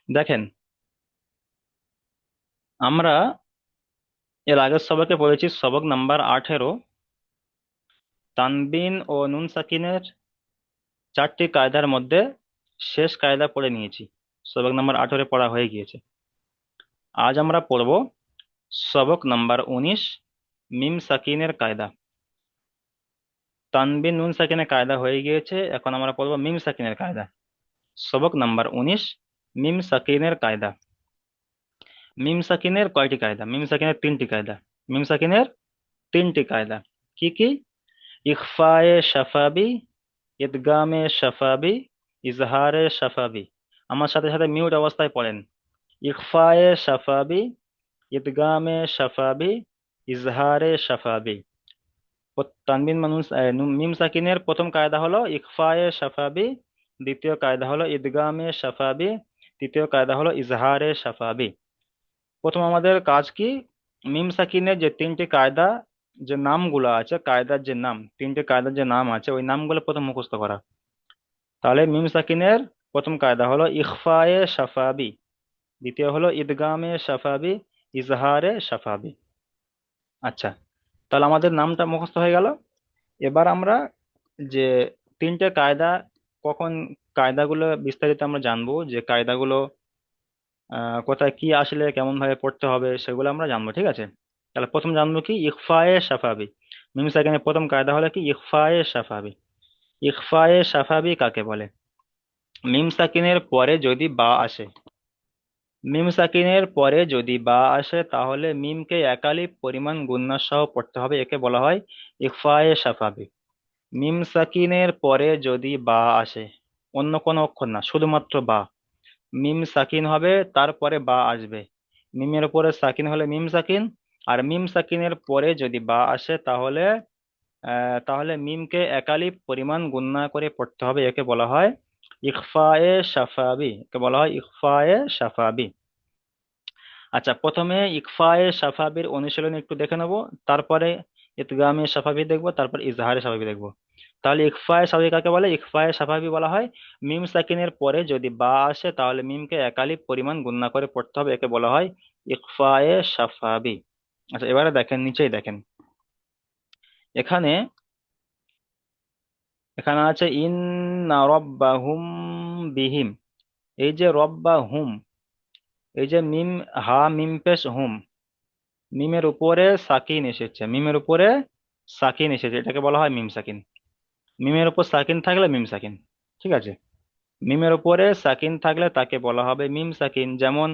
দেখেন, আমরা এর আগের সবকে পড়েছি সবক নাম্বার 18। তানবিন ও নুন সাকিনের চারটি কায়দার মধ্যে শেষ কায়দা পড়ে নিয়েছি। সবক নাম্বার 18 পড়া হয়ে গিয়েছে। আজ আমরা পড়ব সবক নাম্বার 19, মিম সাকিনের কায়দা। তানবিন নুন সাকিনের কায়দা হয়ে গিয়েছে, এখন আমরা পড়ব মিম সাকিনের কায়দা। সবক নাম্বার 19, মিম সাকিনের কায়দা। মিম সাকিনের কয়টি কায়দা? মিম সাকিনের তিনটি কায়দা। মিম সাকিনের তিনটি কায়দা কি কি? ইখফায়ে শাফাবি, ইদগামে শাফাবি, ইজহারে শাফাবি। আমার সাথে সাথে মিউট অবস্থায় পড়েন। ইখফায়ে শাফাবি, ইদগামে শাফাবি, ইজহারে শাফাবি। তানবিন মানুষ মিম সাকিনের প্রথম কায়দা হলো ইখফায়ে শাফাবি, দ্বিতীয় কায়দা হলো ইদগামে শাফাবি, তৃতীয় কায়দা হলো ইজহারে শাফাবি। প্রথম আমাদের কাজ কি? মিম সাকিনের যে তিনটি কায়দা, যে নামগুলো আছে, কায়দার যে নাম, তিনটে কায়দার যে নাম আছে, ওই নামগুলো প্রথম মুখস্থ করা। তাহলে মিম সাকিনের প্রথম কায়দা হলো ইখফায়ে শাফাবি, দ্বিতীয় হলো ইদগামে শাফাবি, ইজহারে শাফাবি। আচ্ছা, তাহলে আমাদের নামটা মুখস্থ হয়ে গেল। এবার আমরা যে তিনটে কায়দা, কখন কায়দাগুলো বিস্তারিত আমরা জানবো, যে কায়দাগুলো কোথায় কি আসলে কেমন ভাবে পড়তে হবে সেগুলো আমরা জানবো, ঠিক আছে? তাহলে প্রথম জানবো কি ইখফায়ে শাফাবি। মিম সাকিনের প্রথম কায়দা হলো কি ইখফায়ে শাফাবি। ইখফায়ে শাফাবি কাকে বলে? মিম সাকিনের পরে যদি বা আসে, মিম সাকিনের পরে যদি বা আসে তাহলে মিমকে একালিপ পরিমাণ গুণনা সহ পড়তে হবে, একে বলা হয় ইখফায়ে শাফাবি। মিম সাকিনের পরে যদি বা আসে, অন্য কোনো অক্ষর না, শুধুমাত্র বা। মিম সাকিন হবে, তারপরে বা আসবে। মিমের উপরে সাকিন হলে মিম সাকিন। আর মিম সাকিনের পরে যদি বা আসে তাহলে তাহলে মিমকে একালিপ পরিমাণ গুণনা করে পড়তে হবে, একে বলা হয় ইখফায়ে শাফাবি, একে বলা হয় ইখফায়ে শাফাবি। আচ্ছা, প্রথমে ইকফায়ে সাফাবির অনুশীলনী একটু দেখে নেব, তারপরে ইদগামে সাফাবি দেখবো, তারপর ইজহারে সাফাবি দেখবো। তাহলে ইকফায়ে সাফাবি কাকে বলে? ইকফায়ে সাফাবি বলা হয় মিম সাকিনের পরে যদি বা আসে তাহলে মিমকে একালিপ পরিমাণ গুণনা করে পড়তে হবে, একে বলা হয় ইকফায়ে সাফাবি। আচ্ছা, এবারে দেখেন, নিচেই দেখেন, এখানে এখানে আছে ইন্না রব্বাহুম বিহিম। এই যে রব্বা হুম, এই যে মিম, হা মিম পেশ হুম, মিমের উপরে সাকিন এসেছে, মিমের উপরে সাকিন এসেছে, এটাকে বলা হয় মিম সাকিন। মিমের উপর সাকিন থাকলে মিম সাকিন, ঠিক আছে? মিমের উপরে সাকিন থাকলে তাকে বলা হবে মিম সাকিন। যেমন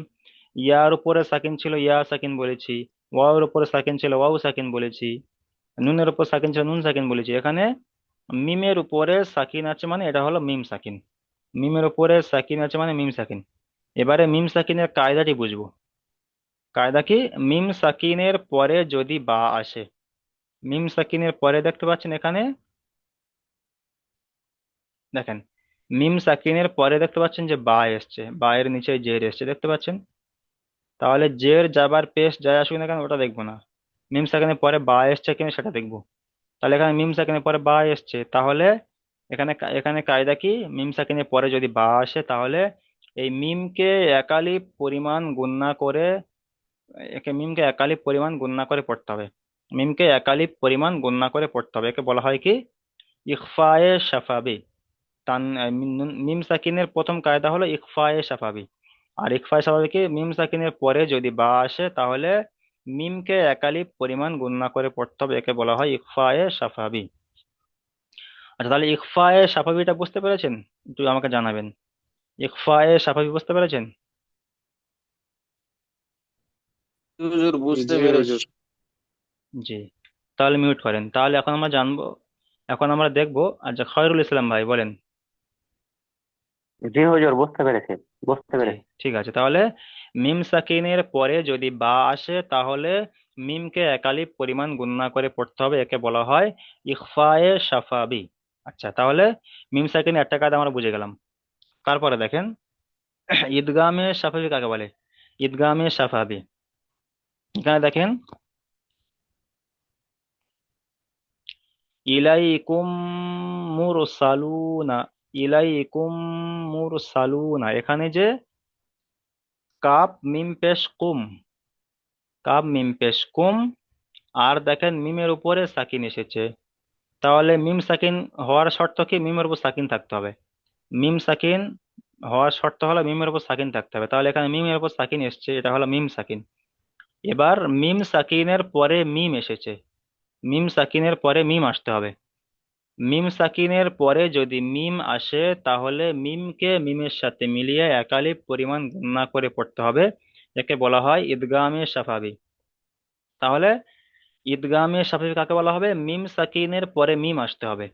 ইয়ার উপরে সাকিন ছিল, ইয়া সাকিন বলেছি। ওয়াওর উপরে সাকিন ছিল, ওয়াও সাকিন বলেছি। নুনের উপর সাকিন ছিল, নুন সাকিন বলেছি। এখানে মিমের উপরে সাকিন আছে মানে এটা হলো মিম সাকিন। মিমের উপরে সাকিন আছে মানে মিম সাকিন। এবারে মিম সাকিনের কায়দাটি বুঝবো। কায়দা কি? মিম সাকিনের পরে যদি বা আসে, মিম সাকিনের পরে দেখতে পাচ্ছেন এখানে, দেখেন, মিম সাকিনের পরে দেখতে পাচ্ছেন যে বা এসছে, বা এর নিচে জের এসছে, দেখতে পাচ্ছেন? তাহলে জের যাবার পেশ যায় আসুক না কেন ওটা দেখবো না, মিম সাকিনের পরে বা এসছে কিনা সেটা দেখবো। তাহলে এখানে মিম সাকিনের পরে বা এসছে, তাহলে এখানে এখানে কায়দা কি? মিম সাকিনের পরে যদি বা আসে তাহলে এই মিমকে একালিপ পরিমাণ গুণনা করে, একে মিমকে একালিপ পরিমাণ গুণনা করে পড়তে হবে। মিমকে একালিপ পরিমাণ গুণনা করে পড়তে হবে, একে বলা হয় কি ইখফায়ে শাফাবি। মিম সাকিনের প্রথম কায়দা হলো ইখফায়ে সাফাবি। আর ইখফায়ে সাফাবিকে মিম সাকিনের পরে যদি বা আসে তাহলে মিমকে একালিপ পরিমাণ গুণনা করে পড়তে হবে, একে বলা হয় ইখফায়ে সাফাবি। আচ্ছা, তাহলে ইখফায়ে সাফাবিটা বুঝতে পেরেছেন? একটু আমাকে জানাবেন। ইখফায়ে সাফাবি বুঝতে পেরেছেন? হুজুর বুঝতে জি পেরেছি। হুজুর। জি, তাহলে মিউট করেন। তাহলে এখন আমরা জানবো, এখন আমরা দেখবো। আচ্ছা, খয়রুল ইসলাম ভাই বলেন। জি হুজুর, বুঝতে পেরেছি, বুঝতে জি, পেরেছি। ঠিক আছে। তাহলে মিম সাকিনের পরে যদি বা আসে তাহলে মিমকে একালিপ পরিমাণ গুণনা করে পড়তে হবে, একে বলা হয় ইখফায়ে সাফাবি। আচ্ছা, তাহলে মিম সাকিনের একটা কায়দা আমরা বুঝে গেলাম। তারপরে দেখেন, ঈদগামে সাফাবি কাকে বলে? ঈদগামে সাফাবি, এখানে দেখেন, ইলাইকুম মুরসালুনা, ইলাইকুম মুরসালুনা। এখানে যে কাপ মিম পেশ কুম, কাপ মিম পেশ কুম। আর দেখেন মিমের উপরে সাকিন এসেছে, তাহলে মিম সাকিন হওয়ার শর্ত কি? মিমের উপর সাকিন থাকতে হবে। মিম সাকিন হওয়ার শর্ত হলো মিমের উপর সাকিন থাকতে হবে, তাহলে এখানে মিমের উপর সাকিন এসেছে, এটা হলো মিম সাকিন। এবার মিম সাকিনের পরে মিম এসেছে, মিম সাকিনের পরে মিম আসতে হবে। মিম সাকিনের পরে যদি মিম আসে তাহলে মিমকে মিমের সাথে মিলিয়ে একালিপ পরিমাণ গুণনা করে পড়তে হবে, একে বলা হয় ইদগামে সাফাবি। তাহলে ইদগামে সাফাবি কাকে বলা হবে? মিম সাকিনের পরে মিম আসতে হবে।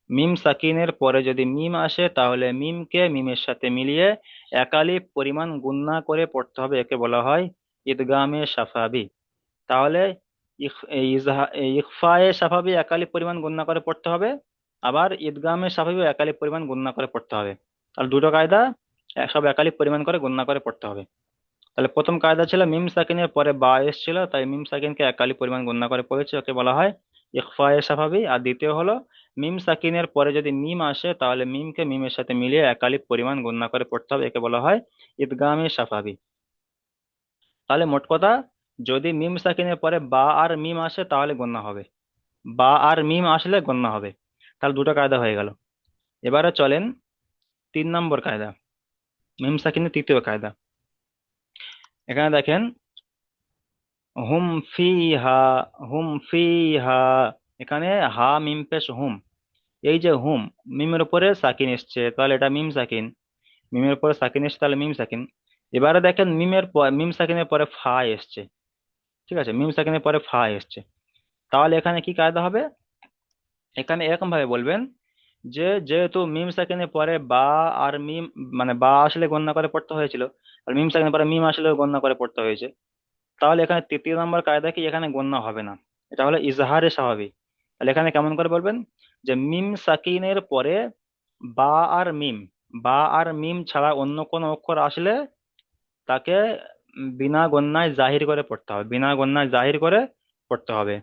মিম সাকিনের পরে যদি মিম আসে তাহলে মিমকে মিমের সাথে মিলিয়ে একালিপ পরিমাণ গুণনা করে পড়তে হবে, একে বলা হয় ইদগামে সাফাবি। তাহলে ইখফায়ে সাফাবি একালিপ পরিমাণ গণনা করে পড়তে হবে, আবার ইদগামে সাফাবি একালিপ পরিমাণ গণনা করে পড়তে হবে। তাহলে দুটো কায়দা সব একালিপ পরিমাণ করে গণনা করে পড়তে হবে। তাহলে প্রথম কায়দা ছিল মিম সাকিনের পরে বা এসেছিল, তাই মিম সাকিনকে একালিপ পরিমাণ গণনা করে পড়েছে, ওকে বলা হয় ইখফায়ে সাফাবি। আর দ্বিতীয় হলো মিম সাকিনের পরে যদি মিম আসে তাহলে মিমকে মিমের সাথে মিলিয়ে একালিপ পরিমাণ গণনা করে পড়তে হবে, একে বলা হয় ইদগামে সাফাবি। তাহলে মোট কথা, যদি মিম সাকিনের পরে বা আর মিম আসে তাহলে গণ্য হবে, বা আর মিম আসলে গণ্য হবে। তাহলে দুটো কায়দা হয়ে গেল। এবারে চলেন 3 নম্বর কায়দা, মিম সাকিনের তৃতীয় কায়দা। এখানে দেখেন হুম ফিহা, হুম ফিহা, এখানে হা মিম পেশ হুম। এই যে হুম, মিমের উপরে সাকিন এসছে, তাহলে এটা মিম সাকিন। মিমের উপরে সাকিন এসছে তাহলে মিম সাকিন। এবারে দেখেন মিম সাকিনের পরে ফা এসছে, ঠিক আছে, মিম সাকিনের পরে ফা এসছে। তাহলে এখানে কি কায়দা হবে? এখানে এরকম ভাবে বলবেন যে যেহেতু মিম সাকিনের পরে বা আর মিম, মানে বা আসলে গণনা করে পড়তে হয়েছিল, আর মিম সাকিনের পরে মিম আসলে গণনা করে পড়তে হয়েছে, তাহলে এখানে 3 নম্বর কায়দা কি? এখানে গণনা হবে না, এটা হলো ইজহারে স্বাভাবিক। তাহলে এখানে কেমন করে বলবেন? যে মিম সাকিনের পরে বা আর মিম, বা আর মিম ছাড়া অন্য কোনো অক্ষর আসলে তাকে বিনা গণনায় জাহির করে পড়তে হবে, বিনা গণনায় জাহির করে পড়তে হবে,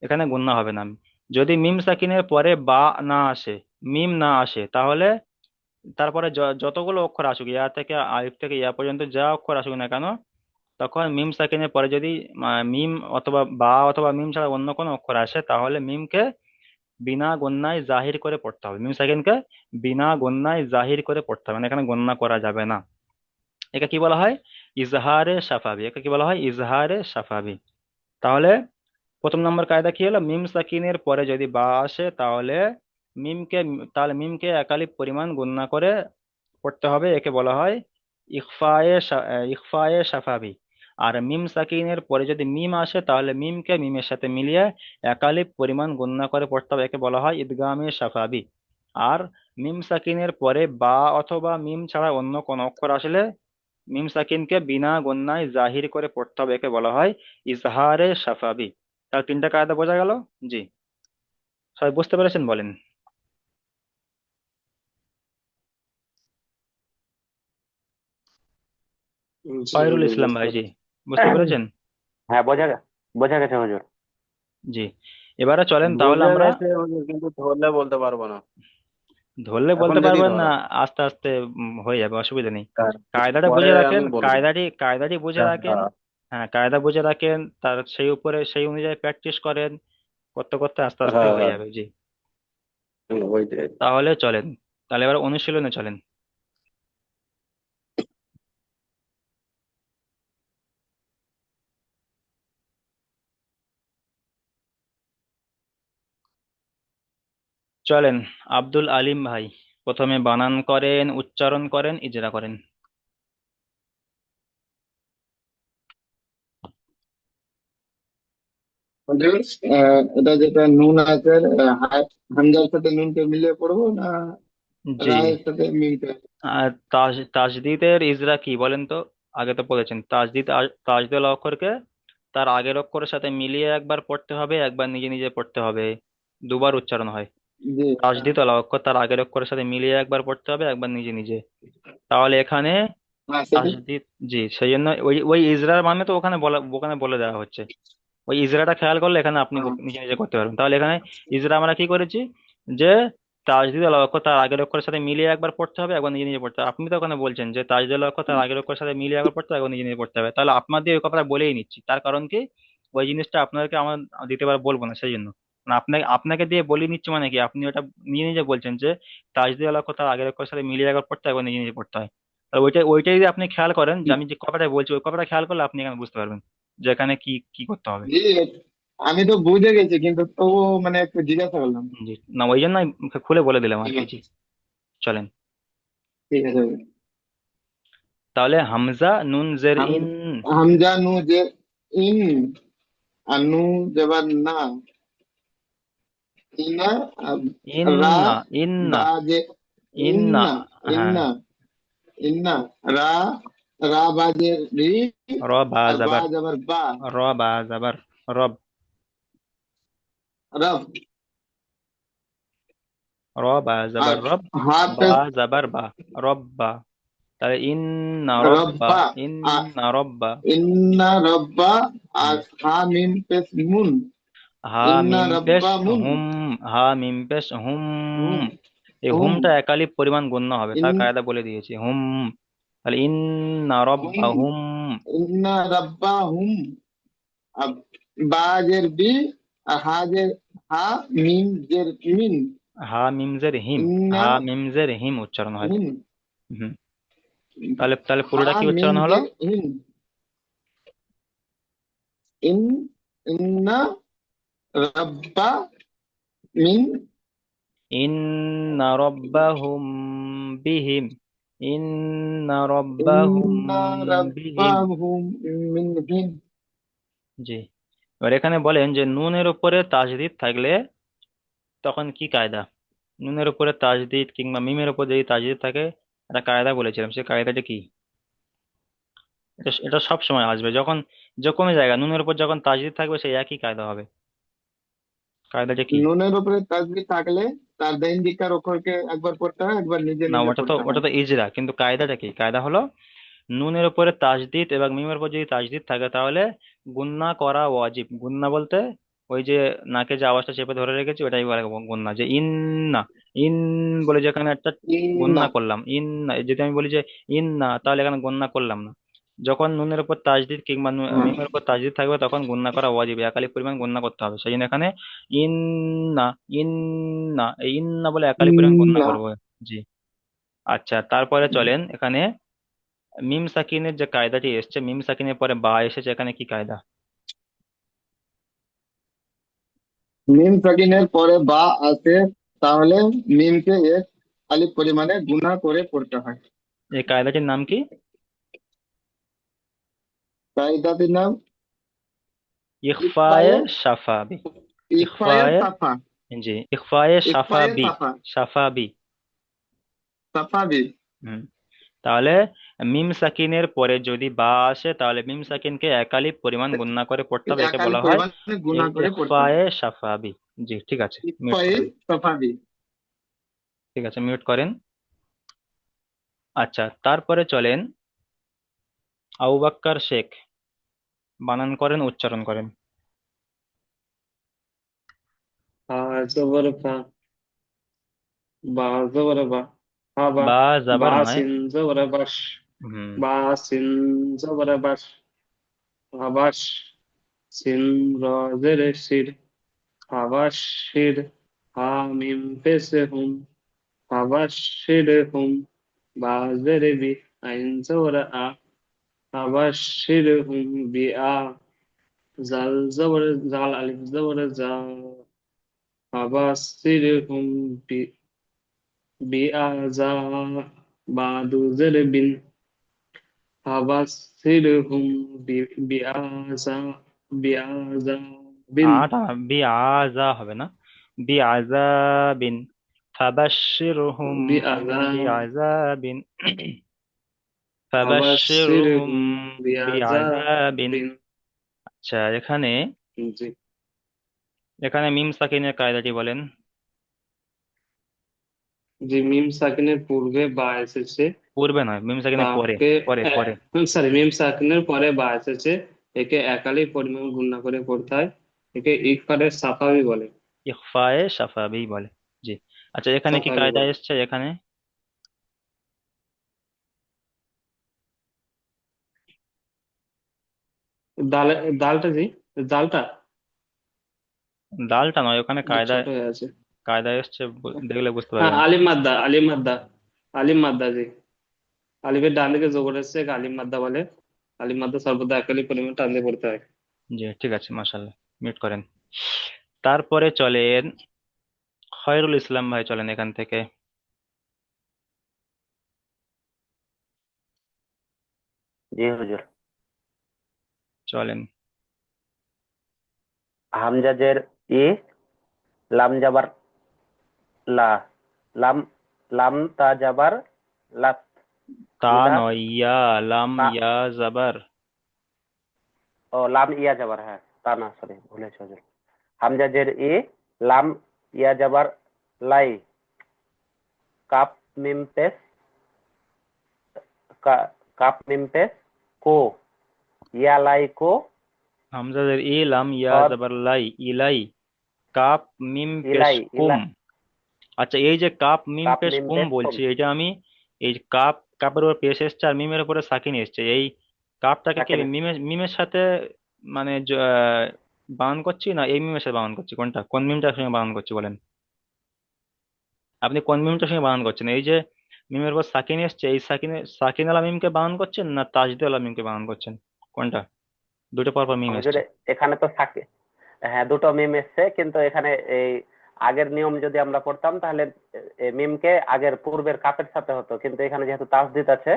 এখানে গুণনা হবে না। যদি মিম সাকিনের পরে বা না আসে, মিম না আসে, তাহলে তারপরে যতগুলো অক্ষর আসুক, ইয়া থেকে আলিফ থেকে ইয়া পর্যন্ত যা অক্ষর আসুক না কেন, তখন মিম সাকিনের পরে যদি মিম অথবা বা অথবা মিম ছাড়া অন্য কোনো অক্ষর আসে তাহলে মিমকে বিনা গণ্যায় জাহির করে পড়তে হবে, মিম সাকিনকে বিনা গণ্যায় জাহির করে পড়তে হবে, মানে এখানে গণনা করা যাবে না। একে কি বলা হয়? ইজহারে সাফাবি, একে কি বলা হয়? ইজহারে সাফাবি। তাহলে প্রথম নম্বর কায়দা কি হলো? মিম সাকিনের পরে যদি বা আসে তাহলে মিমকে মিমকে একালিপ পরিমাণ গণনা করে পড়তে হবে, একে বলা হয় ইখফায়ে সাফাবি। আর মিম সাকিনের পরে যদি মিম আসে তাহলে মিমকে মিমের সাথে মিলিয়ে একালিপ পরিমাণ গণনা করে পড়তে হবে, একে বলা হয় ইদগামে সাফাবি। আর মিম সাকিনের পরে বা অথবা মিম ছাড়া অন্য কোন অক্ষর আসলে মিম সাকিনকে বিনা গণ্যায় জাহির করে পড়তে হবে, একে বলা হয় ইজহারে সাফাবি। তার 3টা কায়দা বোঝা গেল? জি, সবাই বুঝতে পেরেছেন বলেন? জি খয়রুল হুজুর ইসলাম বুঝতে ভাই, জি, পেরেছি। বুঝতে পেরেছেন? হ্যাঁ, বোঝা গেছে হুজুর। জি, এবারে চলেন তাহলে বোঝা আমরা গেছে হুজুর, কিন্তু ধরলে বলতে পারবো না। ধরলে এখন বলতে যদি পারবেন না, ধরা আস্তে আস্তে হয়ে যাবে, অসুবিধা নেই। যায়, কায়দাটা পরে বুঝে রাখেন, আমি বলবো। কায়দাটি বুঝে হ্যাঁ রাখেন। হ্যাঁ, কায়দা বুঝে রাখেন, তার সেই অনুযায়ী প্র্যাকটিস করেন, করতে করতে আস্তে আস্তে হ্যাঁ হয়ে হ্যাঁ, যাবে। জি, ওইটাই। তাহলে চলেন, তাহলে এবার অনুশীলনে চলেন। চলেন, আব্দুল আলিম ভাই প্রথমে বানান করেন, উচ্চারণ করেন, ইজরা করেন। হুজুর, এটা যেটা নুন আছে, হামজার সাথে নুনকে মিলিয়ে পড়বো না জি, রায়ের সাথে মিলতে? আর তাজদিদের ইজরা কি বলেন তো? আগে তো বলেছেন তাজদিদ অক্ষরকে তার আগের অক্ষরের সাথে মিলিয়ে একবার পড়তে হবে, একবার নিজে নিজে পড়তে হবে, দুবার উচ্চারণ হয়। জি তাজদিদ অক্ষর তার আগের অক্ষরের সাথে মিলিয়ে একবার পড়তে হবে, একবার নিজে নিজে। তাহলে এখানে হ্যাঁ সেদিন। তাজদিদ, জি, সেই জন্য ওই ওই ইজরার মানে তো ওখানে বলে দেওয়া হচ্ছে। ওই ইজরাটা খেয়াল করলে এখানে আপনি হ্যাঁ নিজে নিজে করতে পারবেন। তাহলে এখানে ইজরা আমরা কি করেছি? যে তাজদিদ অক্ষর তার আগের অক্ষরের সাথে মিলিয়ে একবার পড়তে হবে, একবার নিজে নিজে পড়তে হবে। আপনি তো ওখানে বলছেন যে তাজদিদ অক্ষর তার আগের অক্ষরের সাথে মিলিয়ে একবার পড়তে হবে, একবার নিজে নিজে পড়তে হবে। তাহলে আপনার দিয়ে ওই কথাটা বলেই নিচ্ছি, তার কারণ কি, ওই জিনিসটা আপনাদেরকে আমার দিতে পারা বলবো না, সেই জন্য। মানে আপনাকে আপনাকে দিয়ে বলিয়ে নিচ্ছি, মানে কি আপনি ওটা নিজে নিজে বলছেন যে তাজদিদ অক্ষর তার আগের অক্ষরের সাথে মিলিয়ে একবার পড়তে হয়, একবার নিজে নিজে পড়তে হয়। তাহলে ওইটাই যদি আপনি খেয়াল করেন, যে আমি যে কথাটা বলছি ওই কথাটা খেয়াল করলে আপনি এখানে বুঝতে পারবেন যে এখানে কি কি করতে হবে। জি, আমি তো বুঝে গেছি, কিন্তু তবুও মানে একটু জিজ্ঞাসা করলাম। জি, না ওই জন্য খুলে বলে দিলাম আর ঠিক কি। জি, আছে, চলেন। ঠিক আছে। তাহলে হামজা নুন জের হাম ইন। হামজা নু যে ইন, আর নু জবর না, ইনা, আর রা ইন্না ইন্না বা যে ইন্না। ইন্না, হ্যাঁ, ইন্না, ইন্না, রা, রা বা যে রি, র বা আর বা জাবার, জবর বা, র বা জাবার, রব। রব। র বা আর জাবার রব, হা বা পেশ জাবার বা, রব্বা। তাহলে ইন্না রব্বা, রব্বা, ইন্না রব্বা। ইন্না রব্বা। আর হুম। হা মিম পেশ মুন, হা ইন্না মিম পেশ রব্বা মুন, হুম, হা মিম পেশ হুম। হুম, এই হুম, হুমটা একালিপ পরিমাণ গণ্য হবে, ইন, তার কায়দা বলে দিয়েছি হুম। তাহলে ইন্না হুম, রব্বা হুম। ইন্না রব্বা হুম। আর বা জের বি, আর হা জের হা, মিম জের মিন, হা মিমজের হিম, ইন্না হা মিমজের হিম উচ্চারণ হয়। হিন, হুম। তাহলে তাহলে হা পুরোটা কি মিম উচ্চারণ হলো? জের হিন, ইন, ইন্না রব্বা মিন, ইন্না রব্বাহুম বিহিম, ইন্না রব্বাহুম ইন্না রব্বা বিহিম। হুম মিন হিন। জি। এবার এখানে বলেন যে নুনের উপরে তাজদিদ থাকলে তখন কি কায়দা। নুনের উপরে তাজদিদ কিংবা মিমের উপর যদি তাজদিদ থাকে, একটা কায়দা বলেছিলাম, সেই কায়দাটা কি? এটা এটা সব সময় আসবে, যখন যে কোনো জায়গায় নুনের উপর যখন তাজদিদ থাকবে সেই একই কায়দা হবে। কায়দাটা কি? নুনের উপরে তাসবিহ থাকলে তার ডাইন দিককার অক্ষরকে একবার পড়তে হয়, একবার নিজে না, নিজে ওটা তো পড়তে ওটা হয়। তো ইজরা, কিন্তু কায়দাটা কি? কায়দা হলো নুনের উপরে তাজদিদ এবং মিমের উপর যদি তাজদিদ থাকে তাহলে গুন্না করা ওয়াজিব। গুন্না বলতে ওই যে নাকে যে আওয়াজটা চেপে ধরে রেখেছি ওটাই বলে গুন্না, যে ইন না, ইন বলে যেখানে একটা ইন্না, গুন্না করলাম, ইন না, যদি আমি বলি যে ইন না তাহলে এখানে গুন্না করলাম না। যখন নুনের উপর তাজদিদ কিংবা হ্যাঁ, মিমের উপর তাজদিদ থাকবে তখন গুন্না করা ওয়াজিব, একালি পরিমাণ গুন্না করতে হবে। সেই জন্য এখানে ইন না, ইন না, এই ইন না বলে একালি পরিমাণ গুন্না ইন্না। করবো। জি। আচ্ছা, তারপরে চলেন এখানে মিম সাকিনের যে কায়দাটি এসছে, মিম সাকিনের পরে বা এসেছে, এখানে কি কায়দা? মিম সাকিনের পরে বা আছে, তাহলে মিমকে এক আলিফ পরিমাণে গুণা করে পড়তে হয়। এই কায়দাটির নাম কি? কায়দাটির নাম ইখফায়ে ইকফায়ে, সাফাবি। ইকফায়ে ইখফায়ে, সাফা, জি, ইখফায়ে ইকফায়ে সাফাবি, সাফা, সাফাবি। সাফাবি। হুম। তাহলে মিম সাকিনের পরে যদি বা আসে তাহলে মিম সাকিনকে একালিপ পরিমাণ গুণনা করে পড়তে হবে, এক একে আলিফ বলা হয় পরিমাণে গুণা করে পড়তে হয়। ইখফায়ে সাফাবি। জি, ঠিক আছে, মিউট ইকফায়ে করেন। সাফাবি। ঠিক আছে, মিউট করেন। আচ্ছা, তারপরে চলেন আবু বাক্কার শেখ বানান করেন, উচ্চারণ করেন। হা জবর ফা, বা জবর বা, হা বা, বা বা জাবার নয়। সিন জবর বাস, হুম। বা সিন জবর বাস, হাবাস, সিন র জের শির, হাবাস শির, হা মিম পেশে হুম, হাবাস শির হুম, বা জের বি, আইন জবর আ, হাবাস শির হুম বি আ, জাল জবর জাল, আলিফ জবর জা, হাবাস শির হুম بأعزى بعد ذنب فبشرهم بعذاب আটা বি আজা হবে না, বি আজাবিন, ফাবাশশিরহুম বি بعذاب আজাবিন, ফাবাশশিরহুম فبشرهم বি بعذاب আজাবিন। আচ্ছা, এখানে এখানে মিম সাকিনের কায়দাটি বলেন। যে মিম সাকিনের পূর্বে বা এসেছে পূর্বে নয়, মিম সাকিনের পরে, তাকে, পরে পরে। সরি, মিম সাকিনের পরে বা এসেছে, একে একালি পরিমাণ গুণনা করে পড়তে হয়, একে ইকফারের সাফাবি বলে। ইখফায়ে সাফাবি বলে। জি। আচ্ছা, এখানে কি সাফাবি কায়দা বলে। এসছে এখানে? দালে দালটা জি, দালটা দালটা নয়, ওখানে কায়দা, ছোট হয়ে আছে। কায়দা এসছে, দেখলে বুঝতে হ্যাঁ, পারবেন। আলিম মাদ্দা, আলিম মাদ্দা, আলিম মাদ্দা জি। আলিফের ডান দিকে জবর এসছে, একে আলিম মাদ্দা বলে। আলিম মাদ্দা সর্বদা একালি পরিমাণ টান দিয়ে পড়তে হয়। জি ঠিক আছে, মাশাল্লাহ, মিউট করেন। তারপরে চলেন খয়রুল ইসলাম ভাই, চলেন এখান থেকে। জি হুজুর। চলেন। হামজাজের ই, লাম জাবার লা, লাম, লাম তা জাবার লাত, তা ইদা নয়, ইয়া, লাম তা, ইয়া জাবার। ও লাম ইয়া জাবার, হ্যাঁ তা না, সরি ভুলেছি হুজুর। হামজাজের ই, লাম ইয়া জাবার লাই, কাপ মিম পেশ, কাপ মিম পেশ কো, ইয়া লাই কো, হামজাদের ই, লাম ইয়া সদ জাবার লাই, ইলাই, কাপ মিম পেশ ইলাই, কুম। ইলা আচ্ছা, এই যে কাপ মিম কাপ পেশ মিম কুম পেশ কুম। বলছি, এটা আমি এই কাপ, কাপের উপর পেশ এসছে আর মিমের উপরে সাকিন এসছে, এই কাপটাকে কি সাকিন আছে। মিমের মিমের সাথে মানে বানান করছি, না এই মিমের সাথে বানান করছি? কোনটা, কোন মিমটার সঙ্গে বানান করছি বলেন? আপনি কোন মিমটার সঙ্গে বানান করছেন? এই যে মিমের উপর সাকিন এসছে, এই সাকিনে সাকিন আলা মিমকে বানান করছেন, না তাজদিদ আলা মিমকে বানান করছেন? কোনটা? দুটো পরপর মিম হুজুর এসছে। এখানে তো সাকি, হ্যাঁ দুটো মিম এসছে, কিন্তু এখানে এই আগের নিয়ম যদি আমরা পড়তাম তাহলে মিমকে আগের পূর্বের কাপের সাথে হতো, কিন্তু এখানে যেহেতু তাসদিদ আছে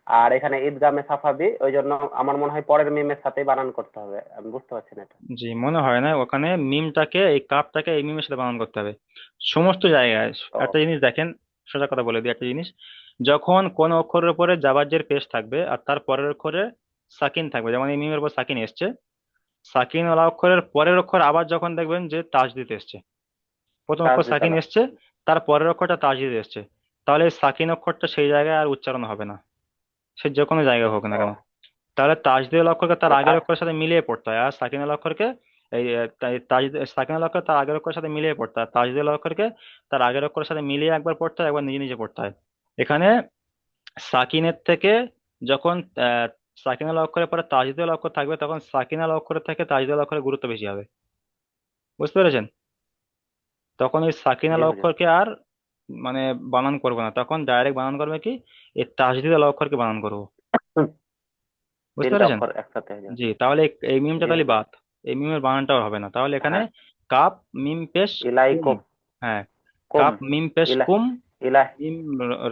আর এখানে ঈদগামে সাফাবি, ওই জন্য আমার মনে হয় পরের মিমের সাথেই বানান করতে হবে। আমি বুঝতে পারছি না এটা। জি, মনে হয় না, ওখানে মিমটাকে, এই কাপটাকে এই মিমের সাথে বানান করতে হবে সমস্ত জায়গায়। ও একটা জিনিস দেখেন, সোজা কথা বলে দিই একটা জিনিস, যখন কোন অক্ষরের উপরে জাবাজের পেশ থাকবে আর তার পরের অক্ষরে সাকিন থাকবে, যেমন এই মিমের উপর সাকিন এসছে, সাকিন ওয়ালা অক্ষরের পরের অক্ষর আবার যখন দেখবেন যে তাজদিদ এসছে, প্রথম অক্ষর তাসদিদ সাকিন আলা। এসছে, তার পরের অক্ষরটা তাজদিদ এসছে, তাহলে এই সাকিন অক্ষরটা সেই জায়গায় আর উচ্চারণ হবে না, সে যে কোনো জায়গায় হোক না ও কেন। তাহলে তাজদিদ অক্ষরকে তার মানে আগের অক্ষরের সাথে মিলিয়ে পড়তে হয়, আর সাকিন অক্ষরকে এই সাকিন অক্ষর তার আগের অক্ষরের সাথে মিলিয়ে পড়তে হয়, তাজদিদ অক্ষরকে তার আগের অক্ষরের সাথে মিলিয়ে একবার পড়তে হয়, একবার নিজে নিজে পড়তে হয়। এখানে সাকিনের থেকে যখন আহ, সাকিন অক্ষরের পরে তাজদিদ অক্ষর থাকবে, তখন সাকিন অক্ষরের থেকে তাজদিদ অক্ষরের গুরুত্ব বেশি হবে, বুঝতে পেরেছেন? তখন ওই সাকিন জি হুজুর। অক্ষরকে আর মানে বানান করবো না, তখন ডাইরেক্ট বানান করবে কি, এই তাজদিদ অক্ষরকে বানান করবো, হুম, বুঝতে তিনটা পেরেছেন? অক্ষর একসাথে হয়ে যাবে। জি, তাহলে এই মিমটা জি তাহলে হুজুর। বাদ, এই মিমের বানানটাও হবে না, তাহলে এখানে হ্যাঁ, কাপ মিম পেশ কুম। ইলাইকুম হ্যাঁ, কুম, কাপ মিম পেশ ইলা কুম, ইলা মিম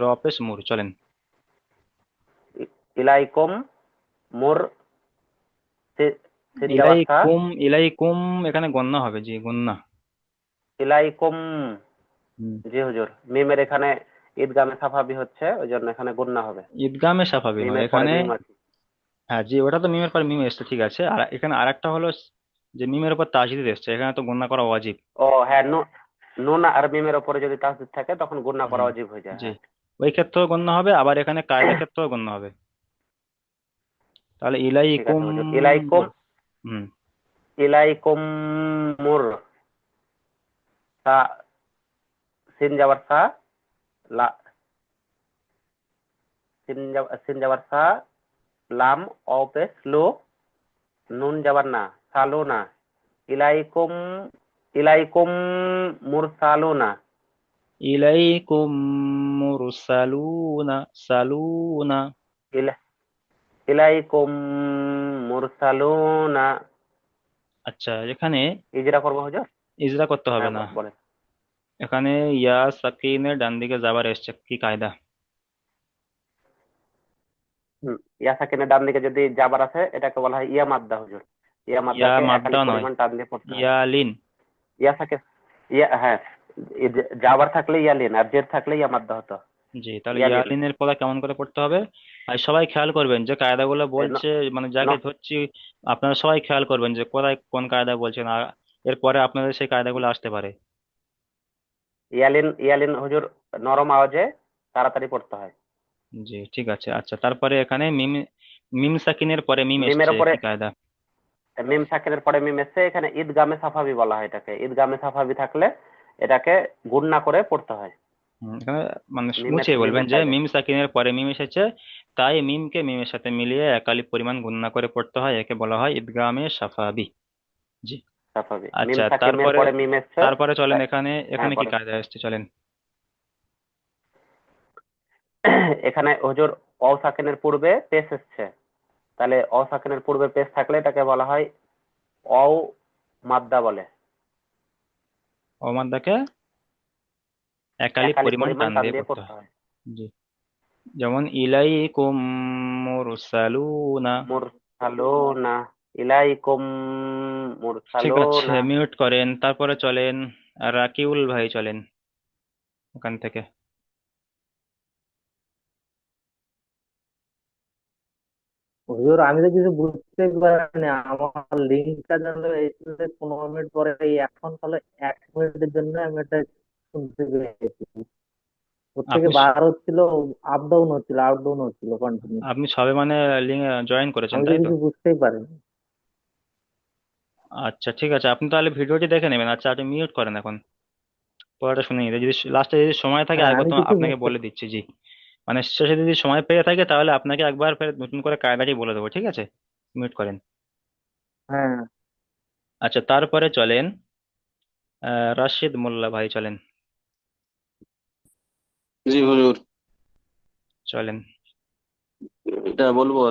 র পেশ মুর, চলেন। ইলাইকুম মুর, সিন যাবার সা, ইলাইকুম, ইলাইকুম, এখানে গণ্য হবে, জি গণ্য। ইলাইকুম। হুম। জি হুজুর, মিমের এখানে ঈদগামে সাফাবি হচ্ছে, ওই জন্য এখানে গুণনা হবে। ঈদগামে সাফাবি নয় মিমের পরে এখানে। মিম আছে। হ্যাঁ জি, ওটা তো মিমের পর মিম এসছে, ঠিক আছে, আর এখানে আরেকটা হলো যে মিমের উপর তাজদিদ এসছে, এখানে তো গণ্য করা ওয়াজিব। ও হ্যাঁ, নুন আর মিমের ওপরে যদি তাসদিদ থাকে তখন গুণনা করা হুম। ওয়াজিব হয়ে যায়, জি, হ্যাঁ। ওই ক্ষেত্রেও গণ্য হবে, আবার এখানে কায়দা ক্ষেত্রেও গণ্য হবে। তাহলে ঠিক আছে ইলাইকুম হুজুর। ইলাইকুম, মুর। হুম। ইলাইকুম মুর, সা, সিন যাবার সা, লা, সিন যাবার সা, লাম অপেশ লো, নুন যাবার না, সালো না, ইলাইকুম, ইলাইকুম মুরসালুনা, ইলাইকুম মুরসালুনা, সালুনা। ইলা, ইলাইকুম মুরসালুনা। আচ্ছা, এখানে ইজরা করবো হুজুর? ইজরা করতে হবে হ্যাঁ না, বলেন। এখানে ইয়া সাকিনের ডান দিকে যাবার এসছে, কি কায়দা? হুম, ইয়া সাকিনের ডান দিকে যদি জাবার আছে এটাকে বলা হয় ইয়া মাদ্দা হুজুর। ইয়া ইয়া মাদ্দাকে একালি মাদ্দা নয়, পরিমাণ টান দিয়ে পড়তে হয়। ইয়া লিন। ইয়া সাকিন, ইয়া হ্যাঁ, জাবার থাকলে ইয়া লিন, আর জের থাকলে ইয়া মাদ্দা হতো। জি, তাহলে ইয়া ইয়া লিন। লিনের পড়া কেমন করে পড়তে হবে? আর সবাই খেয়াল করবেন যে কায়দাগুলো এ বলছে, মানে ন, যাকে ধরছি, আপনারা সবাই খেয়াল করবেন যে কোথায় কোন কায়দা বলছেন, আর এরপরে আপনাদের সেই কায়দাগুলো আসতে পারে। ইয়ালিন, ইয়ালিন হুজুর নরম আওয়াজে তাড়াতাড়ি পড়তে হয়। জি ঠিক আছে। আচ্ছা, তারপরে এখানে মিম, মিম সাকিনের পরে মিম মিমের এসছে, ওপরে কি কায়দা? মিম সাকিনের পরে মিম এসছে, এখানে ঈদগামে সাফাবি বলা হয় এটাকে। ঈদগামে সাফাবি থাকলে এটাকে গুণনা করে পড়তে হয়। এখানে মানে মিমের মুছিয়ে বলবেন মিমের যে কায়দা। মিম সাকিনের পরে মিম এসেছে, তাই মিমকে মিমের সাথে মিলিয়ে একালিপ পরিমাণ গুণনা করে পড়তে হয়, একে বলা হয় ইদগামে সাফাবি। জি। স্বাভাবিক। মিম আচ্ছা, সাকিনের তারপরে পরে মিম এসছে। তারপরে চলেন, তাই- এখানে হ্যাঁ এখানে কি পরে কায়দা এসছে চলেন। এখানে হুজুর অ সাকিনের পূর্বে পেশ এসছে, তাহলে অ সাকিনের পূর্বে পেশ থাকলে এটাকে বলা হয় অ মাদ্দা বলে। অমাদ্দাকে একালিপ একালিক পরিমাণ পরিমাণ টান টান দিয়ে দিয়ে পড়তে পড়তে হয়। হয়। জি। যেমন ইলাইকুম মুরসালুনা। মুরসালুনা, ইলাইকুম ঠিক আছে, মুরসালুনা। মিউট করেন, তারপরে চলেন রাকিউল ভাই, চলেন ওখান থেকে। হুজুর আমি তো কিছু বুঝতেই পারিনি, আমার লিঙ্কটা যেন এই 15 মিনিট পরে এখন তাহলে 1 মিনিটের জন্য আমি এটা শুনতে পেয়েছি। ওর থেকে আপনি বার হচ্ছিল, আপ ডাউন হচ্ছিল, আপ ডাউন হচ্ছিল কন্টিনিউ। আপনি সবে মানে লিঙ্ক জয়েন করেছেন, আমি তো তাই তো? কিছু বুঝতেই পারিনি। আচ্ছা ঠিক আছে, আপনি তাহলে ভিডিওটি দেখে নেবেন। আচ্ছা, আপনি মিউট করেন এখন, পড়াটা শুনে নিতে যদি লাস্টে যদি সময় থাকে হ্যাঁ একবার আমি তো কিছু আপনাকে বুঝতে। বলে দিচ্ছি। জি। মানে শেষে যদি সময় পেয়ে থাকে তাহলে আপনাকে একবার ফের নতুন করে কায়দাটি বলে দেবো, ঠিক আছে? মিউট করেন। হ্যাঁ আচ্ছা, তারপরে চলেন রাশিদ মোল্লা ভাই, চলেন। জি হুজুর, চলেন। এটা বলবো।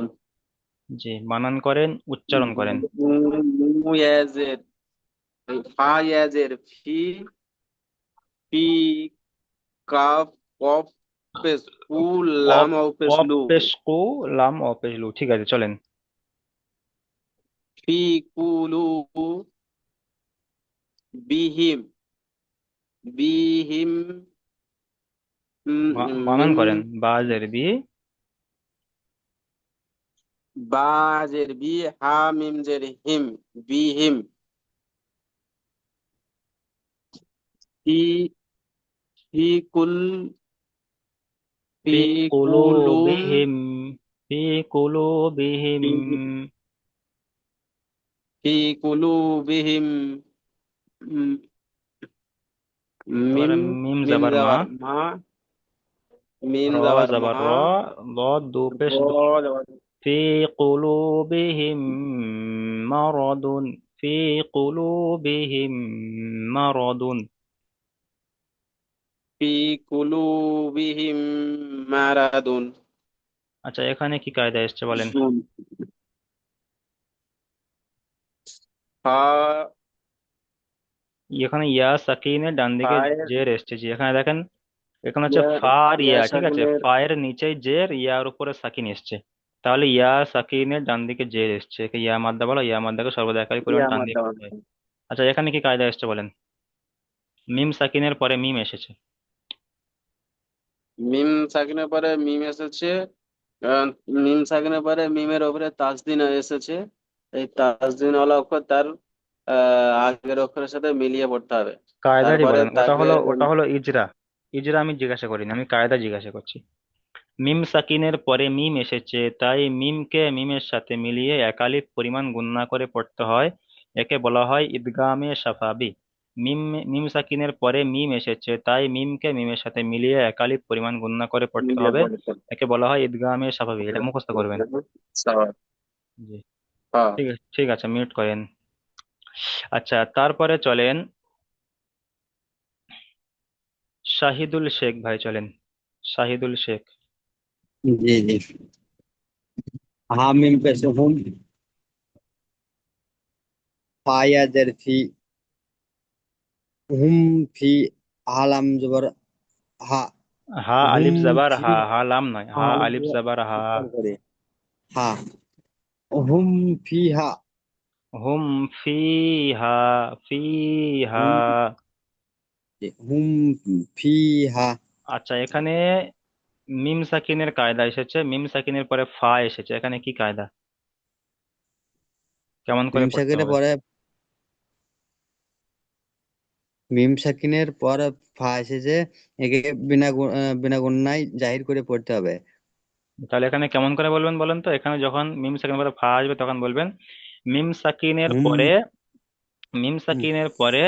জি, বানান করেন, উচ্চারণ করেন। মু ইয়াজের, ফা ইয়াজের ফি, পি কাফ কফ পেশ কু, অপ লাম অও পেশ অপ লু। পেশ কু, লাম অপেশ লু, ঠিক আছে চলেন। ফি কুলু বিহিম, বিহিম বানান মিম, করেন, বাজের বি। বাজের বি, হা মিম জের হিম, বিহিম। ফি, ফি কুল, ফি ফি কুলুম, কুলুবিহিম, ফি কুলুবিহিম। ফি, ফি কুলুবিহিম মিম, এবারে মিম মিম জাবার মা, যাবার মা, মিম র যাবার জাবার মা, র, দ দু পেশ দু। র যাবার في قلوبهم مرض، في قلوبهم مرض। ফি কুলুবিহিম মারাদুন। আচ্ছা, এখানে কি কায়দা এসছে বলেন। ফা, এখানে ইয়া সাকিনের ডান দিকে ফায়ের, জের এসছে। জি, এখানে দেখেন, এখানে হচ্ছে ইয়া, ফা আর ইয়া ইয়া, ঠিক আছে? সাকিনের, ফা এর নিচে জের, ইয়ার উপরে সাকিন এসছে। তাহলে ইয়া সাকিনের ডান দিকে জের এসছে, একে ইয়া মাদ্দা বলো। ইয়া মাদ্দাকে সর্বদা একাই পরিমাণ ইয়া টান দিয়ে মাদ্দা। পড়তে হয়। আচ্ছা, এখানে কি কায়দা এসছে বলেন। মিম সাকিনের পরে মিম এসেছে। মিম সাকিনের পরে মিম এসেছে। আহ, মিম সাকিনের পরে মিমের উপরে তাসদিন এসেছে। এই তাসদিন ওয়ালা অক্ষর তার আগের অক্ষরের সাথে মিলিয়ে পড়তে হবে। কায়দাটি তারপরে বলেন, তাকে ওটা হলো ইজরা। ইজরা আমি জিজ্ঞাসা করিনি, আমি কায়দা জিজ্ঞাসা করছি। মিম সাকিনের পরে মিম এসেছে, তাই মিমকে মিমের সাথে মিলিয়ে একালিপ পরিমাণ গুণনা করে পড়তে হয়, একে বলা হয় ইদগামে সাফাবি। মিম মিম সাকিনের পরে মিম এসেছে, তাই মিমকে মিমের সাথে মিলিয়ে একালিপ পরিমাণ গুণনা করে পড়তে মিলিয়ে হবে, পড়তে একে বলা হয় ইদগামে সাফাবি। এটা মুখস্থ করবেন। হবে। সওয়াব। জি। হ্যাঁ। ঠিক আছে, ঠিক আছে, মিউট করেন। আচ্ছা, তারপরে চলেন শাহিদুল শেখ ভাই, চলেন। শাহিদুল শেখ। जी जी। हामिम पे से हम, फाया जरफी, फी, हालाम जबर हा, হা হুম আলিফ জাবার ফি, হা, হা লাম নয়, হা হালাম আলিফ জবর জাবার হা। উচ্চারণ করে হা, হুম ফিহা, হুম ফিহা, ফিহা। হুম, হুম ফিহা, আচ্ছা, এখানে মিম সাকিনের কায়দা এসেছে, মিম সাকিনের পরে ফা এসেছে, এখানে কি কায়দা, কেমন করে মিম পড়তে সাকিনের হবে? পরে, মিম সাকিনের পর ফা এসেছে, একে বিনা গুণনায় জাহির করে পড়তে হবে। তাহলে এখানে কেমন করে বলবেন বলেন তো। এখানে যখন মিম সাকিনের পরে ফা আসবে তখন বলবেন মিম সাকিনের হুম পরে, মিম হুম, সাকিনের পরে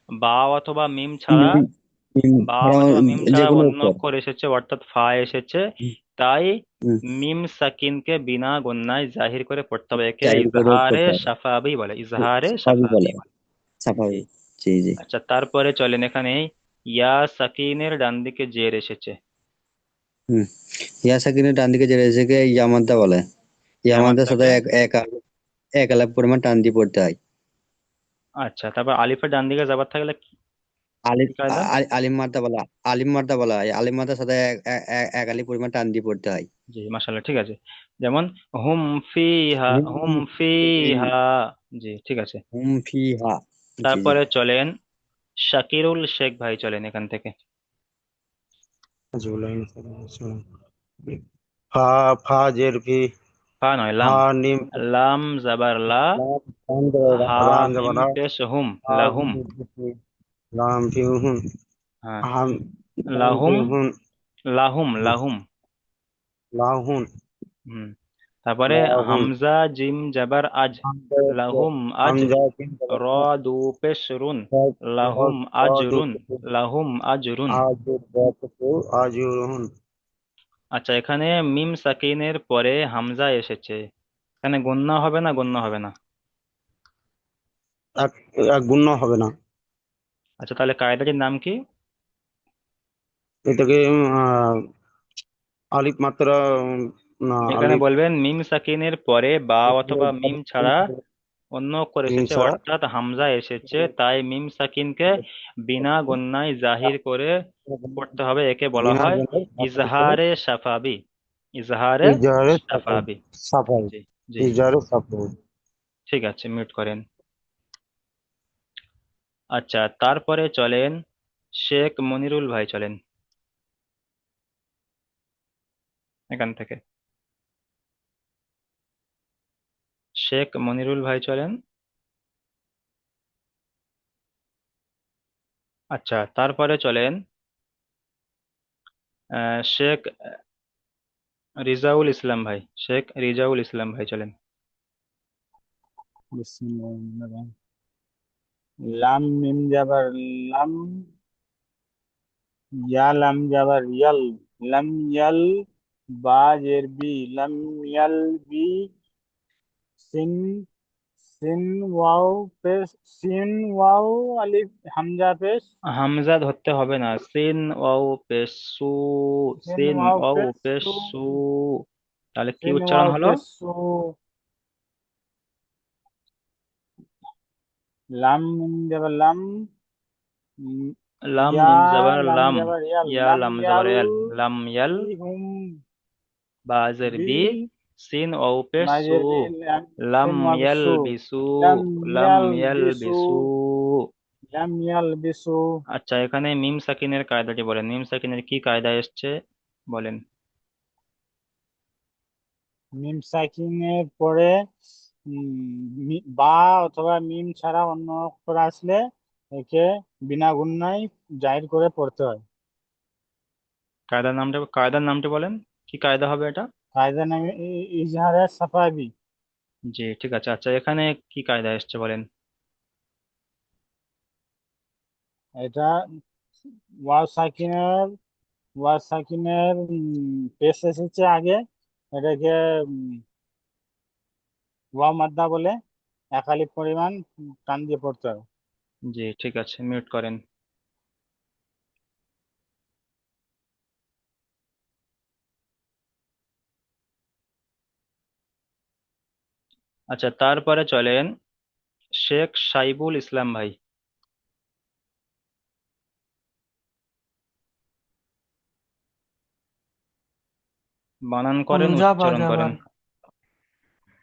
বা অথবা মিম ছাড়া মিম মিম বা ছাড়া অথবা মিম যে ছাড়া কোনো অন্য অক্ষর। অক্ষর এসেছে অর্থাৎ ফা এসেছে, হুম, তাই হুম, মিম সাকিনকে বিনা গুণনায় জাহির করে পড়তে হবে। একে জাহির করে ইজহারে পড়তে হবে। সাফাবি বলে, ইজহারে সবই সাফাবি বলে বলে। সাফাই। জি জি। আচ্ছা, তারপরে চলেন, এখানে ইয়া সাকিনের ডান দিকে জের এসেছে, হুম, ইয়া সাকিনের ডান দিকে যে রয়েছে ইয়ামাদ্দা বলে। ইয়ামাদ্দার সাথে ইয়ামাদ্দাকে। এক আলাপ পরিমাণ টান দিয়ে পড়তে হয়। আচ্ছা, তারপর আলিফের ডান দিকে যাবার থাকলে কি আলিম কি কায়দা? আলিম মাদ্দা বলা, আলিম মাদ্দা বলা হয়। আলিম মাদ্দার সাথে এক আলিফ পরিমাণ টান দিয়ে পড়তে হয়। জি, মাশাআল্লাহ, ঠিক আছে। যেমন হুম ফিহা, হুম হুম, ফিহা। জি, ঠিক আছে। হুম ফিহা। জি জি। তারপরে চলেন শাকিরুল শেখ ভাই, চলেন এখান থেকে। জুলাইন ফা ফা জের ফি ফা নয়, লাম। হা নিম লাম জাবার লা, হা রাম মিম জবরা পেশ হুম, হা লাহুম। রাম ফি হুন হ্যাঁ, হাম রাম ফি লাহুম, হুন লাহুম, লাহুম। লাহুন হুম, তারপরে লাহুন হামজা জিম জাবার আজ, লাহুম আজ। হামজা কিন র দু পেশ রুন, লাহুম আজরুন, লাহুম আজরুন। আজুরুন আচ্ছা, এখানে মিম সাকিনের পরে হামজা এসেছে, এখানে গুণনা হবে না, গুণনা হবে না? এক এক গুণ হবে না। আচ্ছা, তাহলে কায়দাটির নাম কি? এটাকে আলিফ মাত্রা না এখানে আলিফ বলবেন মিম সাকিনের পরে বা অথবা মিম ছাড়া অন্য অক্ষর এসেছে ছাড়া অর্থাৎ হামজা এসেছে, তাই মিম সাকিনকে বিনা গুণনায় জাহির করে পড়তে হবে। একে বলা বিনা হয় গুণে ইজহারে সাফাবি, ইজহারে ইজারে সাফাই সাফাবি। সাফাই জি, জি, ইজারে সাফাই। ঠিক আছে, মিউট করেন। আচ্ছা, তারপরে চলেন শেখ মনিরুল ভাই, চলেন এখান থেকে। শেখ মনিরুল ভাই, চলেন। আচ্ছা, তারপরে চলেন শেখ রিজাউল ইসলাম ভাই, শেখ রিজাউল ইসলাম ভাই, চলেন। বিসমিল্লাহির লাম মিম জাবার লাম, ইয়া লাম জাবার ইয়াল, লাম ইয়াল, বা জের বি, লাম ইয়াল বি, সিন, সিন ওয়াও পেশ, সিন ওয়াও আলিফ হামজা পেশ, হামজা ধরতে হবে না, সিন ওয়াও পেশ সু, সিন সিন ওয়াও ওয়াও পেশ পেশ সু, সু। তাহলে কি সিন উচ্চারণ ওয়াও হলো? পেশ সু, লাম মিম জাবার লাম, উম, লাম ইয়া মিম জাবার লাম লাম, জাবার ইয়াল, ইয়া লাম লাম জাবার ইয়াল এল, লাম ইয়াল, বি হুম, বাজের বি বি, সিন ওয়াও পেশ সু, মাঝের বি, লাম লাম সিন ওয়াও ইয়াল বিসু, বিসু, লাম লাম ইয়াল ইয়াল বিসু, বিসু। লাম ইয়াল বিসু। আচ্ছা, এখানে মিম সাকিনের কায়দাটি বলেন, মিম সাকিনের কি কায়দা এসছে বলেন। মিম সাকিনের পরে বা অথবা মিম ছাড়া অন্য অক্ষর আসলে একে বিনা গুণনায় জাহির করে পড়তে হয়। কায়দার নামটি বলেন, কি কায়দা হবে এটা? কায়দা নামে ইজহারে সাফাবি। জি, ঠিক আছে। আচ্ছা, এখানে কি কায়দা এসছে বলেন। এটা ওয়াও সাকিনের, ওয়াও সাকিনের পেশ এসেছে আগে, এটাকে ওয়াও মাদ্দা বলে, একালিপ পরিমাণ টান দিয়ে পড়তে হবে। জি, ঠিক আছে, মিউট করেন। আচ্ছা, তারপরে চলেন শেখ সাইবুল ইসলাম ভাই, বানান করেন, হামজা বা উচ্চারণ করেন। জাবার,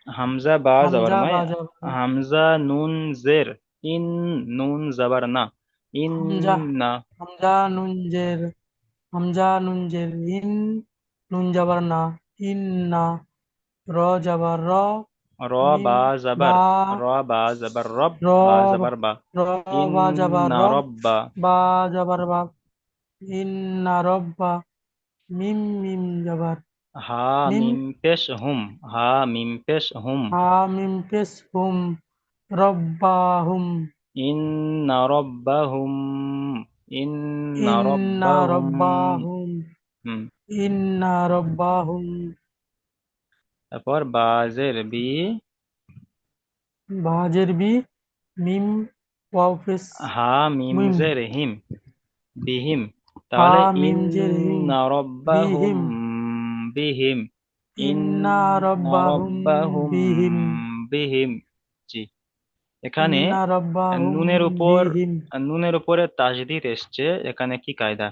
হামজা বা জবর হামজা নয়, বা জাবার, হামজা নুন জের, ইন, নুন জবর না, ইন হামজা, না। হামজা নুন জের, হামজা নুন জের, ইন, নুন জাবার না, ইন না, র জাবার র, র মিম বা বা, জবর, র বা জবর রব, র, বা জবর বা, র ইন বা জাবার না র, রব্বা। বা জাবার বা, ইন না রব্বা, মিম মিম জাবার হা মিম, মিম পেশ হুম, হা মিম পেশ হুম। হা মিম পেশ হুম, রব্বা হুম, ইন্না রব্বাহুম, ইন্না ইন্না রব্বাহুম। রব্বাহুম হুম। ইন্না রব্বাহুম তারপর বাজের বি, বাজের বি মিম ওয়াও পেশ হা মিম মিম জের হিম, বিহিম। হা তাহলে মিম জের হিম ইন্না রব্বাহুম বিহিম বিহিম, ইন্না ইন্না রব্বাহুম রব্বাহুম বিহিম বিহিম। জি। এখানে ইন্না রব্বাহুম নুনের উপর, বিহিম। নুনের উপরে তাজদিদ এসছে, এখানে কি কায়দা?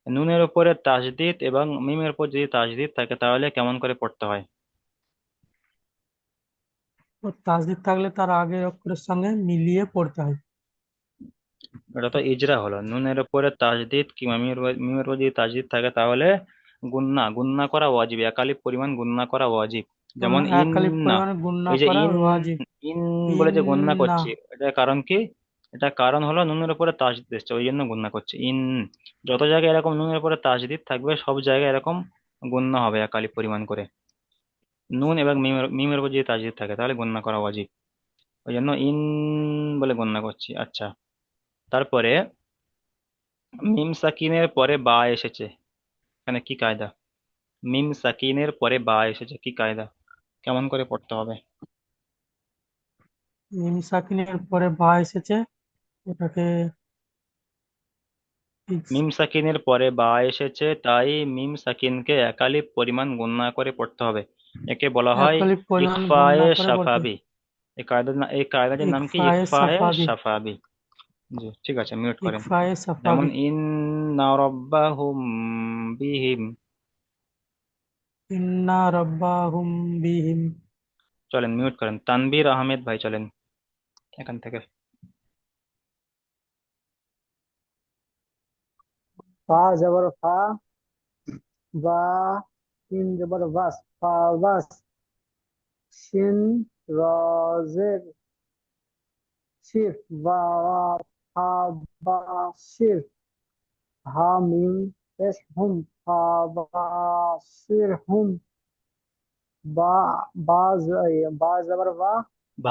নুনের উপরে তাজদিদ এবং মিমের উপর যদি তাজদিদ থাকে তাহলে কেমন করে পড়তে হয়? ও তাসদিদ থাকলে তার আগের অক্ষরের সঙ্গে মিলিয়ে পড়তে হয়। এটা তো ইজরা হলো। নুনের উপরে তাজদিদ কিংবা মিমের উপর যদি তাজদিদ থাকে তাহলে গুন্না, গুন্না করা ওয়াজিব, একালিপ পরিমাণ গুন্না করা ওয়াজিব। যেমন এক আলিফ ইন্না, পরিমাণে গুণনা এই যে করা ইন, ওয়াজিব। ইন বলে যে গুন্না ইন্না করছি, এটা কারণ কি? এটা কারণ হলো নুনের উপরে তাজদিদ এসছে, ওই জন্য গুন্না করছে। ইন, যত জায়গায় এরকম নুনের উপরে তাজদিদ থাকবে সব জায়গায় এরকম গুন্না হবে একালিপ পরিমাণ করে। নুন এবং মিমের উপর যদি তাজদিদ থাকে তাহলে গুন্না করা ওয়াজিব, ওই জন্য ইন বলে গণ্য করছি। আচ্ছা, তারপরে মিম সাকিনের পরে বা এসেছে, এখানে কি কায়দা? মিম সাকিনের পরে বা এসেছে, কি কায়দা, কেমন করে পড়তে হবে? মিম সাকিনের পরে বা এসেছে, ওটাকে মিম সাকিনের পরে বা এসেছে, তাই মিম সাকিনকে একালিপ পরিমাণ গুণনা করে পড়তে হবে। একে বলা এক হয় আলিফ পরিমাণ ইখফায়ে গুণনা করে পড়তে হয়। সাফাবি। এই কায়দাটির নাম কি? ইকফায়ে ইখফায়ে সাফাবি সাফাবি। জি, ঠিক আছে, মিউট করেন। ইকফায়ে যেমন সাফাবি ইন্না রাব্বাহুম বিহিম। ইন্না রব্বাহুম বিহিম। চলেন মিউট করেন, তানভীর আহমেদ ভাই, চলেন এখান থেকে। ফা জবর ফা, বা সিন জবর বাস, ফা বাস, শিন রজের শির, বা ফা বা শির, হা মিম পেশ হুম, ফা বা শির হুম, বা বা জবর বা,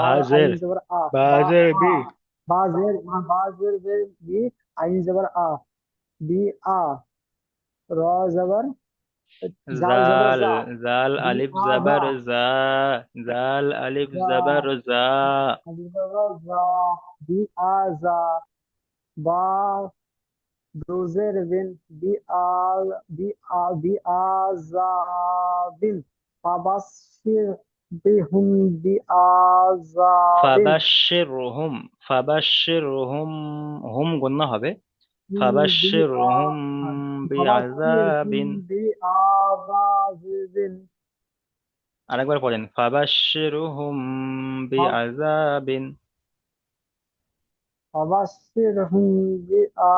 আর আইন বাজের, জবর আ, বা বাজের আ, বি, বাজের বি, আইন জবর আ, বি আ, র জবর জাল জবর জাল, জা, জাল বি আলিফ আ জা, জাবার জা, জাল আলিফ জা, জাবার জা। আলিফ জবর জা, বি আ জা, বা দুজের বিন, বি আল, বি আ জা বিন, ফাবাসির বিহুম, বি আ জা বিন, ফাবাশির রুহুম, ফাবাশির রুহুম, হুম গুন্না হবে। B ফাবাশির a, রুহুম ফাবাসির hmm, বিআযাবিন। Be a জা বিন, আরেকবার পড়েন, ফাবাশির রুহুম বিআযাবিন। ফাবাসির হুম, বি আ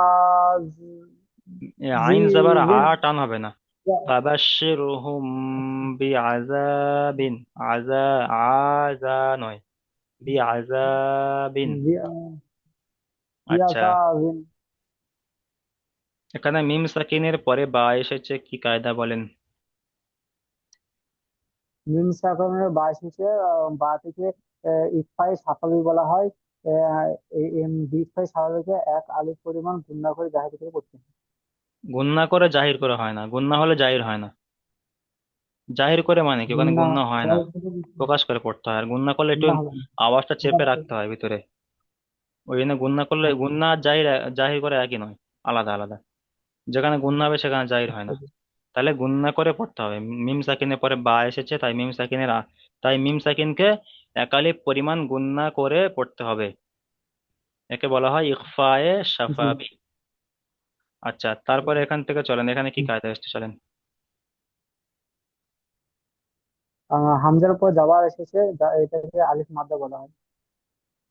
আইন যাবার আ জিবিন, টান হবে না। ফাবাশির রুহুম বিআযাবিন, আযা, আযা নয়, বিআযাবিন। আচ্ছা, বিয়াজাবিন। এখানে মিম সাকিনের পরে বা এসেছে, কি কায়দা বলেন? মিম সাকনের বা শেষে বা থেকে ইকফাই সাফাবি বলা হয়। ইকফাই সাফাবিকে এক আলিফ পরিমাণ গুণনা করে জাহির করে করতে হয়। গুন্না করে জাহির করে হয় না, গুন্না হলে জাহির হয় না। জাহির করে মানে কি, ওখানে গুণনা গুন্না হয় না, প্রকাশ করে পড়তে হয়। আর গুন্না করলে একটু গুণনা হবে না। আওয়াজটা চেপে রাখতে হয় ভিতরে, ওই জন্য গুন্না করলে, আচ্ছা, গুন্না আর জাহির, জাহির করে একই নয়, আলাদা আলাদা। যেখানে গুন্না হবে সেখানে জাহির হয় না। আচ্ছা, তাহলে গুন্না করে পড়তে হবে। মিম সাকিনের পরে বা এসেছে, তাই মিম সাকিনের তাই মিম সাকিনকে একালিপ পরিমাণ গুন্না করে পড়তে হবে। একে বলা হয় ইখফায়ে জি। সাফাবি। আচ্ছা, তারপরে এখান থেকে চলেন, এখানে কি কায়দা এসছে চলেন। হামজার উপর যাবার এসেছে, এটাকে আলিফ মাদ্দা বলা হয়।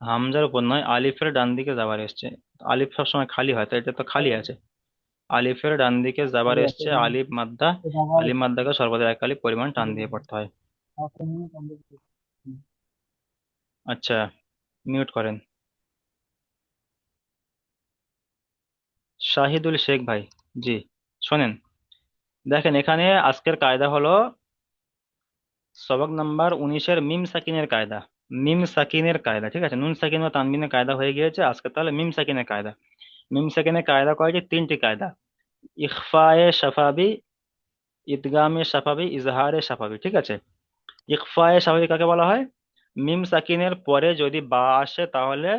হামজার উপর নয়, আলিফের ডান দিকে যাবার এসছে। আলিফ সবসময় খালি হয়, তো এটা তো খালি আছে। আলিফের ডান দিকে যাবার খালি আছে, এসছে, আলিফ মাদ্দা, এটা আবার আলিফ মাদ্দাকে সর্বদা এক আলিফ পরিমাণ টান দিয়ে পড়তে হয়। আচ্ছা, মিউট করেন। শাহিদুল শেখ ভাই, জি শোনেন, দেখেন এখানে আজকের কায়দা হলো সবক নাম্বার 19-এর মিম সাকিনের কায়দা। মিম সাকিনের কায়দা, ঠিক আছে, নুন সাকিন ও তানবিনের কায়দা হয়ে গিয়েছে, আজকে তাহলে মিম সাকিনের কায়দা। মিম সাকিনের কায়দা কয়টি? তিনটি কায়দা। ইখফায়ে শাফাবি, ইদগামে শাফাবি, ইজহারে শাফাবি, ঠিক আছে। ইখফায়ে শাফাবি কাকে বলা হয়? মিম সাকিনের পরে যদি বা আসে তাহলে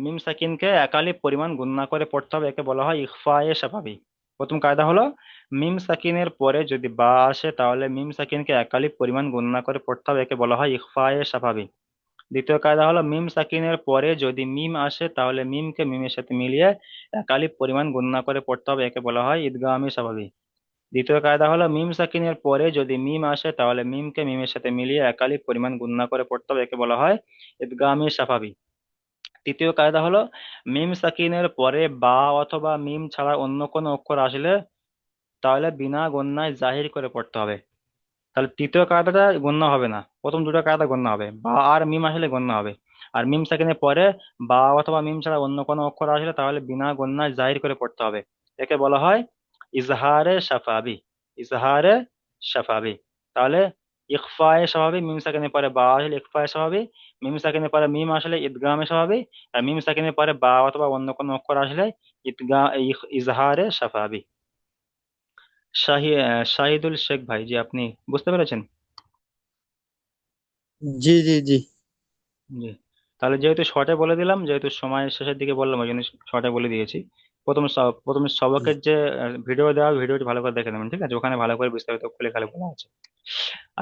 মিম সাকিনকে একালি পরিমাণ গুণনা করে পড়তে হবে, একে বলা হয় ইখফায়ে শাফাবি। প্রথম কায়দা হলো মিম সাকিনের পরে যদি বা আসে তাহলে মিম সাকিনকে একালি পরিমাণ গুণনা করে পড়তে হবে, একে বলা হয় ইখফায়ে শাফাবি। দ্বিতীয় কায়দা হলো মিম সাকিনের পরে যদি মিম আসে তাহলে মিমকে মিমের সাথে মিলিয়ে একালি পরিমাণ গুণনা করে পড়তে হবে, একে বলা হয় ইদগামে শাফাবি। দ্বিতীয় কায়দা হলো মিম সাকিনের পরে যদি মিম আসে তাহলে মিমকে মিমের সাথে মিলিয়ে একালি পরিমাণ গুণনা করে পড়তে হবে, একে বলা হয় ইদগামে শাফাবি। তৃতীয় কায়দা হলো মিম সাকিনের পরে বা অথবা মিম ছাড়া অন্য কোনো অক্ষর আসলে তাহলে বিনা গণ্যায় জাহির করে পড়তে হবে। তাহলে তৃতীয় কায়দাটা গণ্য হবে না, প্রথম দুটো কায়দা গণ্য হবে, বা আর মিম আসলে গণ্য হবে। আর মিম সাকিনের পরে বা অথবা মিম ছাড়া অন্য কোনো অক্ষর আসলে তাহলে বিনা গণ্যায় জাহির করে পড়তে হবে, একে বলা হয় ইজহারে শাফাবি। ইজহারে শাফাবি। তাহলে ইখফায়ে স্বাভাবি, মিম সাকিনের পরে বা আসলে ইখফায়ে স্বাভাবি, মিম সাকিনের পরে মিম আসলে ইদগামে স্বাভাবি, আর মিম সাকিনের পরে বা অথবা অন্য কোনো অক্ষর আসলে ইজহারে শাফাবি। শাহিদুল শেখ ভাই, জি আপনি বুঝতে পেরেছেন? জি জি জি। জি। তাহলে যেহেতু শর্টে বলে দিলাম, যেহেতু সময় শেষের দিকে বললাম ওই জন্য শর্টে বলে দিয়েছি। প্রথম সবকের যে ভিডিও দেওয়া, ভিডিওটি ভালো করে দেখে নেবেন, ঠিক আছে, ওখানে ভালো করে বিস্তারিত খুলে খালে বলা আছে।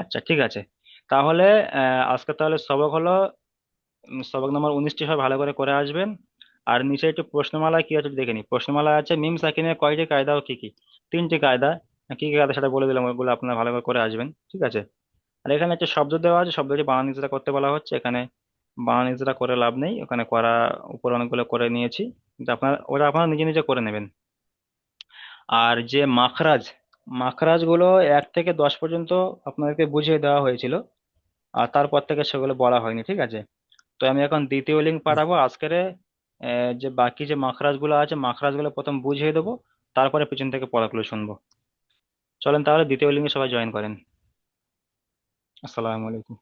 আচ্ছা ঠিক আছে। তাহলে আজকে তাহলে সবক হলো সবক নম্বর 19টি সব ভালো করে করে আসবেন। আর নিচে একটু প্রশ্নমালা কি আছে একটু দেখে নি। প্রশ্নমালা আছে মিম সাকিনের কয়টি কায়দা ও কি কি? তিনটি কায়দা। কি কি কায়দা সেটা বলে দিলাম, ওইগুলো আপনারা ভালো করে করে আসবেন, ঠিক আছে। আর এখানে একটা শব্দ দেওয়া আছে, শব্দটি বানান ইজরা করতে বলা হচ্ছে, এখানে বানান ইজরা করে লাভ নেই, ওখানে করা উপর অনেকগুলো করে নিয়েছি, কিন্তু আপনারা নিজে নিজে করে নেবেন। আর যে মাখরাজ, মাখরাজ গুলো 1 থেকে 10 পর্যন্ত আপনাদেরকে বুঝিয়ে দেওয়া হয়েছিল, আর তারপর থেকে সেগুলো বলা হয়নি, ঠিক আছে। তো আমি এখন দ্বিতীয় লিঙ্ক পাঠাবো আজকের, যে বাকি যে মাখরাজ গুলো আছে মাখরাজ গুলো প্রথম বুঝিয়ে দেবো, তারপরে পিছন থেকে পড়াগুলো শুনবো। চলেন তাহলে দ্বিতীয় লিঙ্কে সবাই জয়েন করেন। আসসালামু আলাইকুম।